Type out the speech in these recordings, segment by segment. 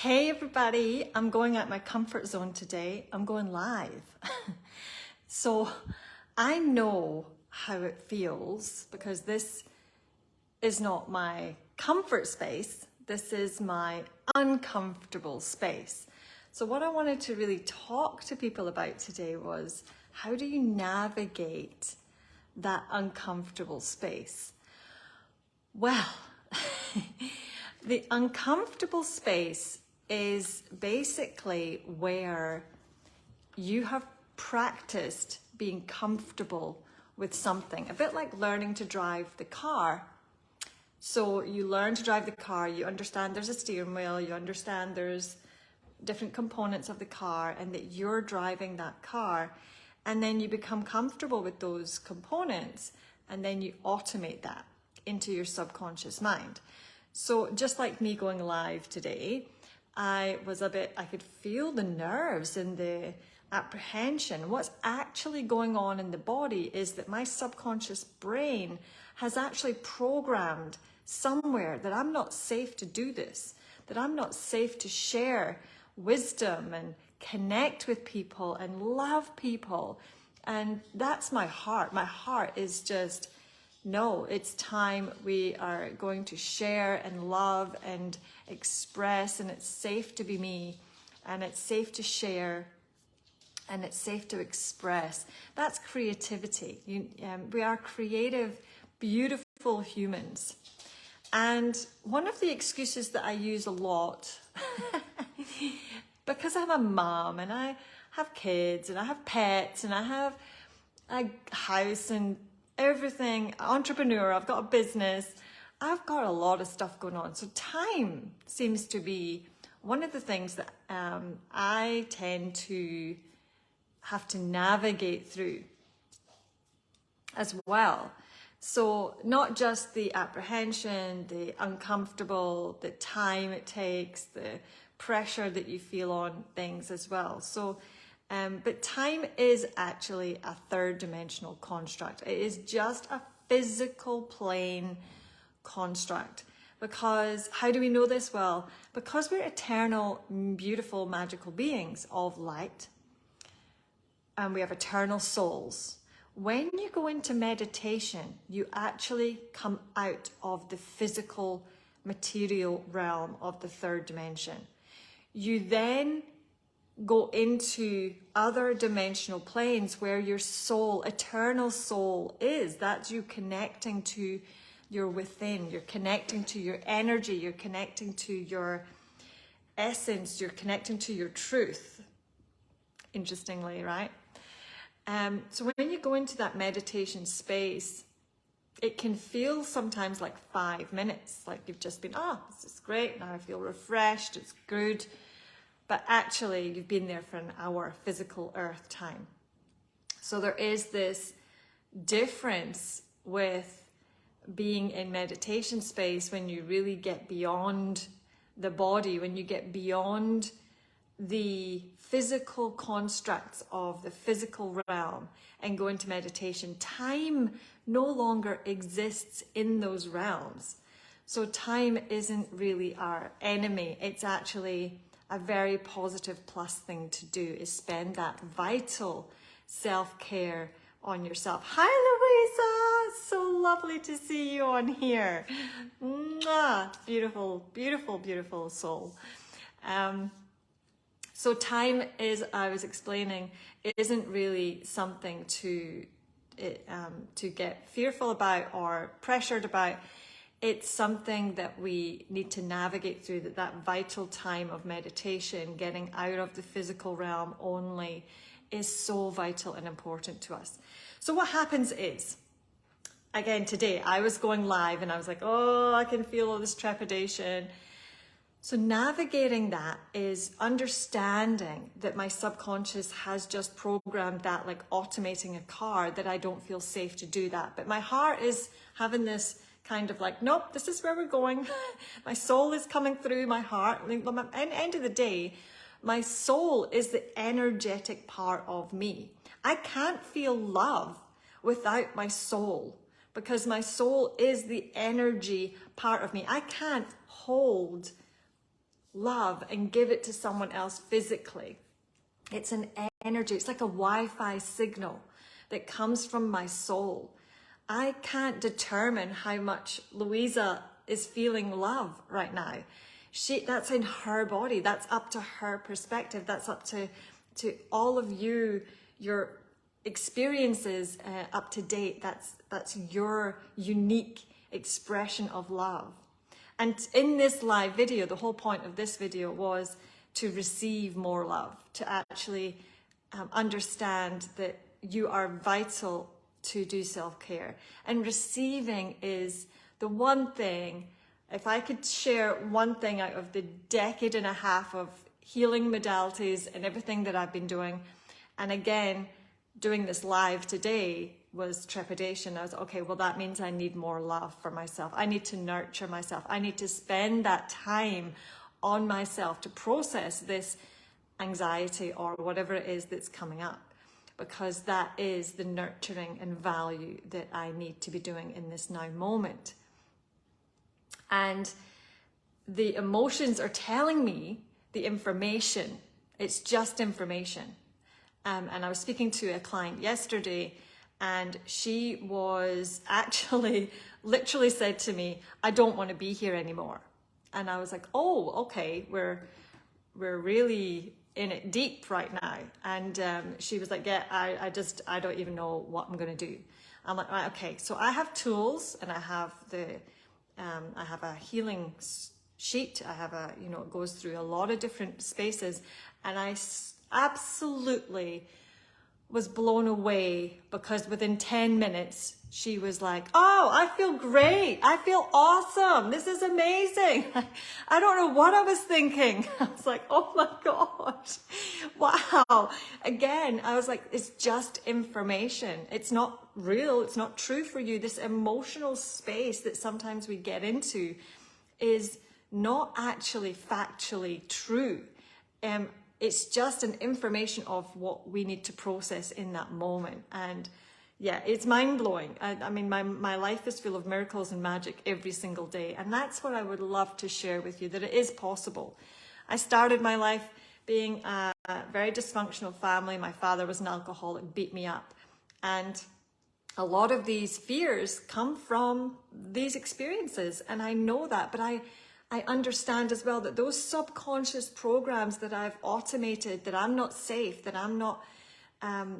Hey everybody, I'm going out my comfort zone today. I'm going live. So I know how it feels because this is not my comfort space. This is my uncomfortable space. So what I wanted to really talk to people about today was how do you navigate that uncomfortable space? Well, the uncomfortable space is basically where you have practiced being comfortable with something, a bit like learning to drive the car. So you learn to drive the car, you understand there's a steering wheel, you understand there's different components of the car and that you're driving that car, and then you become comfortable with those components and then you automate that into your subconscious mind. So just like me going live today, I could feel the nerves and the apprehension. What's actually going on in the body is that my subconscious brain has actually programmed somewhere that I'm not safe to do this, that I'm not safe to share wisdom and connect with people and love people. And that's my heart. My heart is just, no, it's time we are going to share and love and express, and it's safe to be me, and it's safe to share, and it's safe to express. That's creativity. We are creative, beautiful humans. And one of the excuses that I use a lot, because I'm a mom and I have kids and I have pets and I have a house and everything, entrepreneur, I've got a business, I've got a lot of stuff going on. So time seems to be one of the things that I tend to have to navigate through as well. So not just the apprehension, the uncomfortable, the time it takes, the pressure that you feel on things as well. So but time is actually a third dimensional construct. It is just a physical plane construct. Because how do we know this? Well, because we're eternal, beautiful, magical beings of light, and we have eternal souls. When you go into meditation, you actually come out of the physical material realm of the third dimension. You then go into other dimensional planes where your soul, eternal soul is. That's you connecting to your within, you're connecting to your energy, you're connecting to your essence, you're connecting to your truth. Interestingly, right? So when you go into that meditation space, it can feel sometimes like 5 minutes, like you've just been, this is great, now I feel refreshed, it's good. But actually, you've been there for an hour, physical earth time. So there is this difference with being in meditation space when you really get beyond the body, when you get beyond the physical constructs of the physical realm and go into meditation. Time no longer exists in those realms. So time isn't really our enemy. It's actually a very positive plus thing to do, is spend that vital self-care on yourself. Hi Louisa, so lovely to see you on here. Mwah. Beautiful, beautiful, beautiful soul. So time is, I was explaining, it isn't really something to get fearful about or pressured about. It's something that we need to navigate through, that vital time of meditation, getting out of the physical realm only, is so vital and important to us. So what happens is, again, today I was going live and I was like, I can feel all this trepidation. So navigating that is understanding that my subconscious has just programmed that, like automating a car, that I don't feel safe to do that. But my heart is having this kind of like, nope, this is where we're going. My soul is coming through my heart. At the end of the day, my soul is the energetic part of me. I can't feel love without my soul, because my soul is the energy part of me. I can't hold love and give it to someone else physically. It's an energy, it's like a Wi-Fi signal that comes from my soul. I can't determine how much Louisa is feeling love right now. That's in her body, that's up to her perspective, that's up to all of you, your experiences up to date. That's your unique expression of love. And in this live video, the whole point of this video was to receive more love, to actually understand that you are vital to do self-care. And receiving is the one thing, if I could share one thing out of the decade and a half of healing modalities and everything that I've been doing, and again, doing this live today was trepidation. I was, okay, well, that means I need more love for myself. I need to nurture myself. I need to spend that time on myself to process this anxiety or whatever it is that's coming up, because that is the nurturing and value that I need to be doing in this now moment. And the emotions are telling me the information. It's just information. And I was speaking to a client yesterday, and she was actually literally said to me, I don't want to be here anymore. And I was like, oh, okay, we're really in it deep right now. And she was like, yeah, I don't even know what I'm going to do. I'm like, right, okay. So I have tools, and I have a healing sheet. I have it goes through a lot of different spaces, and I absolutely was blown away, because within 10 minutes she was like, oh, I feel great, I feel awesome, this is amazing. I don't know what I was thinking. I was like, oh my gosh, wow. Again, I was like, it's just information. It's not real, it's not true for you. This emotional space that sometimes we get into is not actually factually true. It's just an information of what we need to process in that moment. And yeah, it's mind-blowing. I mean, my life is full of miracles and magic every single day. And that's what I would love to share with you, that it is possible. I started my life being a very dysfunctional family. My father was an alcoholic, beat me up. And a lot of these fears come from these experiences. And I know that, but I understand as well that those subconscious programs that I've automated, that I'm not safe, that I'm not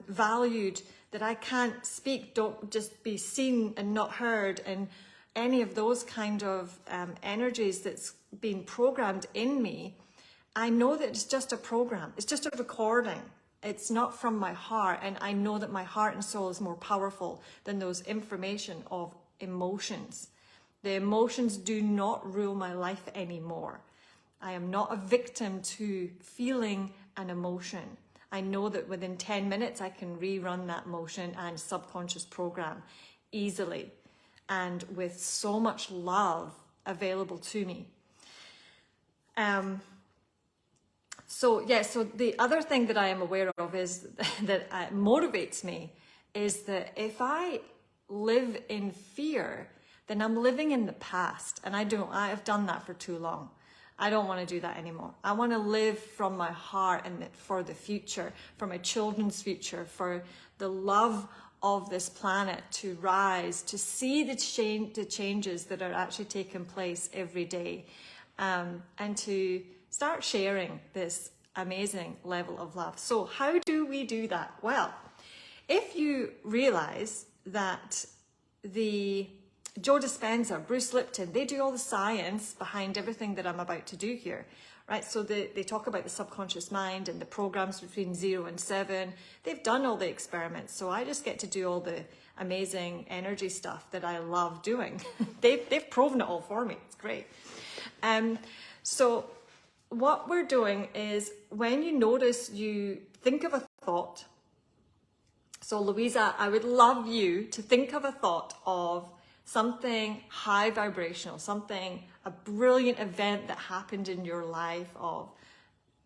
valued, that I can't speak, don't just be seen and not heard, and any of those kind of energies that's been programmed in me, I know that it's just a program. It's just a recording. It's not from my heart. And I know that my heart and soul is more powerful than those information of emotions. The emotions do not rule my life anymore. I am not a victim to feeling an emotion. I know that within 10 minutes I can rerun that emotion and subconscious program easily, and with so much love available to me. So the other thing that I am aware of is that motivates me is that if I live in fear, then I'm living in the past, and I have done that for too long. I don't want to do that anymore. I want to live from my heart and for the future, for my children's future, for the love of this planet to rise, to see the changes that are actually taking place every day, and to start sharing this amazing level of love. So how do we do that? Well, if you realize that Joe Dispenza, Bruce Lipton, they do all the science behind everything that I'm about to do here, right? So they talk about the subconscious mind and the programs between 0 and 7. They've done all the experiments, so I just get to do all the amazing energy stuff that I love doing. They've proven it all for me. It's great. So what we're doing is, when you notice you think of a thought, so Louisa, I would love you to think of a thought of something high vibrational, a brilliant event that happened in your life, of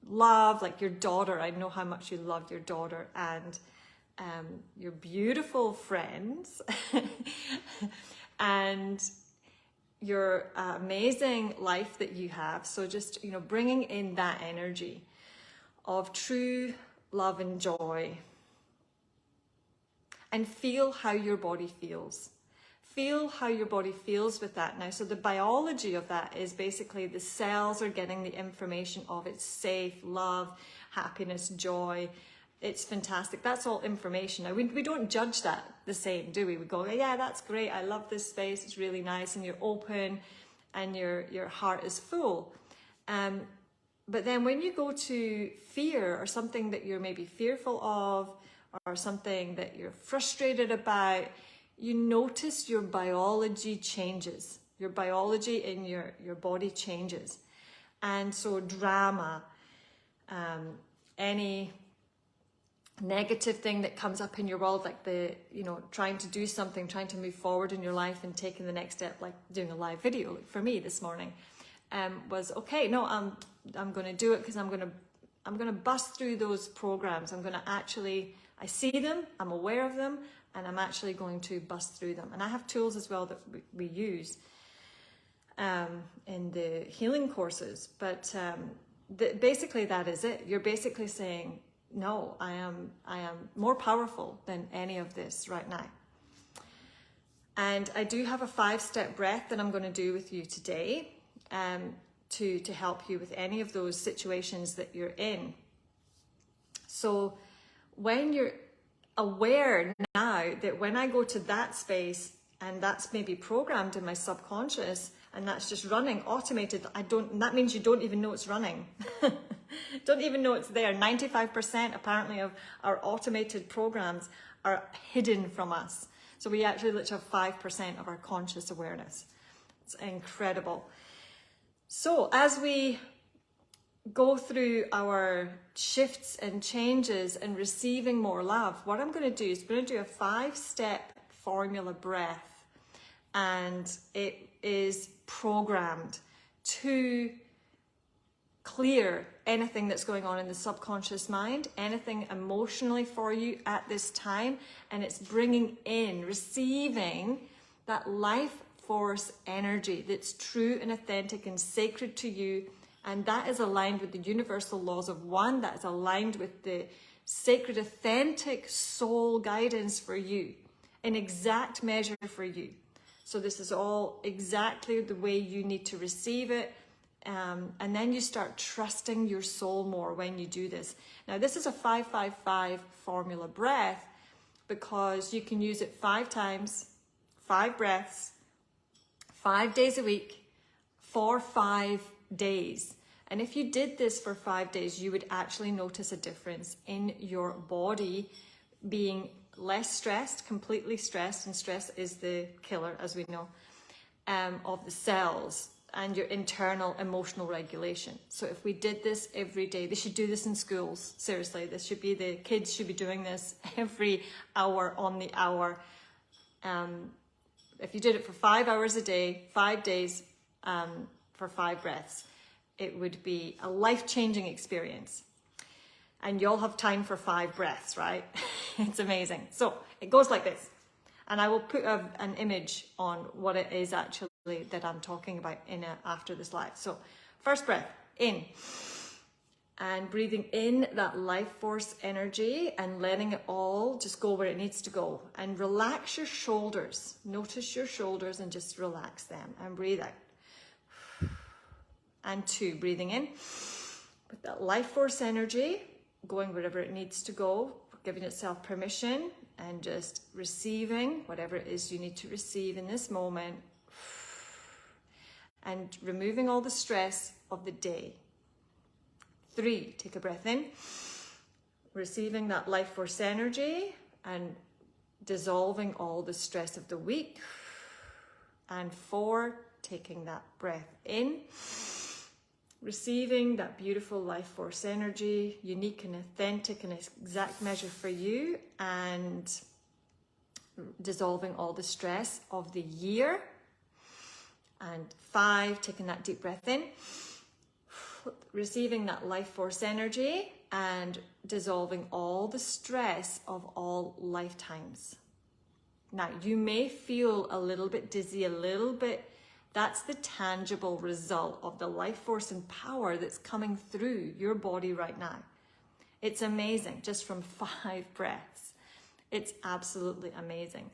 love, like your daughter. I know how much you love your daughter and your beautiful friends. And your amazing life that you have. So just, you know, bringing in that energy of true love and joy. And feel how your body feels. Feel how your body feels with that now. So the biology of that is basically the cells are getting the information of it's safe, love, happiness, joy. It's fantastic. That's all information. Now, we don't judge that the same, do we? We go, yeah, that's great. I love this space. It's really nice. And you're open and your heart is full. But then when you go to fear or something that you're maybe fearful of or something that you're frustrated about, you notice your biology changes. Your biology in your body changes. And so drama, any negative thing that comes up in your world, like trying to do something, trying to move forward in your life and taking the next step, like doing a live video for me this morning, was okay. No, I'm going to do it because I'm going to bust through those programs. I see them, I'm aware of them, and I'm actually going to bust through them. And I have tools as well that we use in the healing courses. But basically that is it. You're basically saying, no, I am more powerful than any of this right now. And I do have a 5-step breath that I'm going to do with you today to help you with any of those situations that you're in. So when you're aware now that when I go to that space and that's maybe programmed in my subconscious and that's just running automated, that means you don't even know it's running. Don't even know it's there. 95% apparently of our automated programs are hidden from us. So we actually literally have 5% of our conscious awareness. It's incredible. So as we go through our shifts and changes and receiving more love, what I'm going to do is I'm going to do a 5-step formula breath, and it is programmed to clear anything that's going on in the subconscious mind, anything emotionally for you at this time, and it's bringing in, receiving that life force energy that's true and authentic and sacred to you. And that is aligned with the universal laws of one, that is aligned with the sacred, authentic soul guidance for you, in exact measure for you. So this is all exactly the way you need to receive it. And then you start trusting your soul more when you do this. Now, this is a 5-5-5 formula breath because you can use it 5 times, 5 breaths, 5 days a week for 5 days. And if you did this for 5 days, you would actually notice a difference in your body being less stressed, completely stressed, and stress is the killer, as we know, of the cells and your internal emotional regulation. So if we did this every day, they should do this in schools. Seriously, the kids should be doing this every hour on the hour. If you did it for 5 hours a day, 5 days, for 5 breaths, it would be a life-changing experience. And you'll have time for 5 breaths, right? It's amazing. So it goes like this. And I will put an image on what it is actually that I'm talking about after this live. So first breath, in. And breathing in that life force energy and letting it all just go where it needs to go. And relax your shoulders. Notice your shoulders and just relax them. And breathe out. And 2, breathing in. With that life force energy, going wherever it needs to go, giving itself permission and just receiving whatever it is you need to receive in this moment. And removing all the stress of the day. 3, take a breath in, receiving that life force energy and dissolving all the stress of the week. And 4, taking that breath in, receiving that beautiful life force energy, unique and authentic and exact measure for you, and dissolving all the stress of the year. And 5, taking that deep breath in, receiving that life force energy and dissolving all the stress of all lifetimes. Now, you may feel a little bit dizzy, a little bit That's the tangible result of the life force and power that's coming through your body right now. It's amazing, just from 5 breaths. It's absolutely amazing.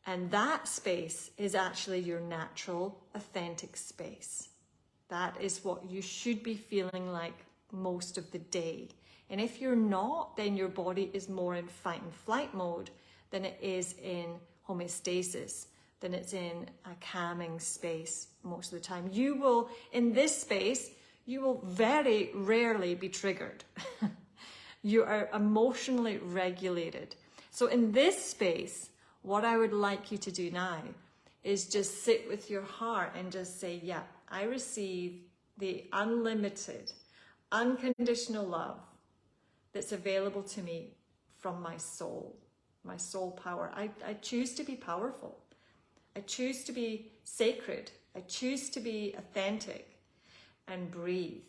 And that space is actually your natural, authentic space. That is what you should be feeling like most of the day. And if you're not, then your body is more in fight and flight mode than it is in homeostasis, than it's in a calming space most of the time. You will, in this space, you will very rarely be triggered. You are emotionally regulated. So in this space, what I would like you to do now is just sit with your heart and just say, yeah, I receive the unlimited, unconditional love that's available to me from my soul power. I choose to be powerful. I choose to be sacred. I choose to be authentic, and breathe.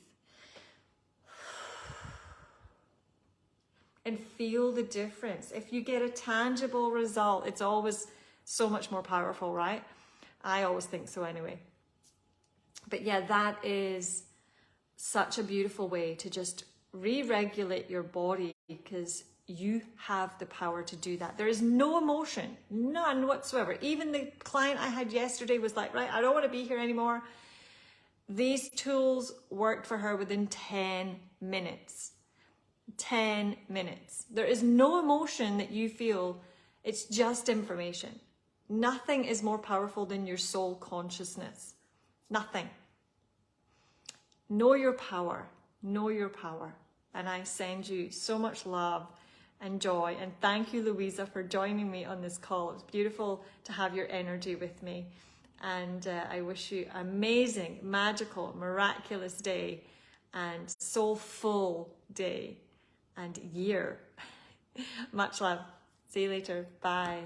And feel the difference. If you get a tangible result, it's always so much more powerful, right? I always think so anyway. But yeah, that is such a beautiful way to just re-regulate your body, because you have the power to do that. There is no emotion, none whatsoever. Even the client I had yesterday was like, right, I don't want to be here anymore. These tools worked for her within 10 minutes. 10 minutes. There is no emotion that you feel. It's just information. Nothing is more powerful than your soul consciousness. Nothing. Know your power. Know your power. And I send you so much love and joy. And thank you, Louisa, for joining me on this call. It was beautiful to have your energy with me. And I wish you an amazing, magical, miraculous day and soulful day and year. Much love. See you later. Bye.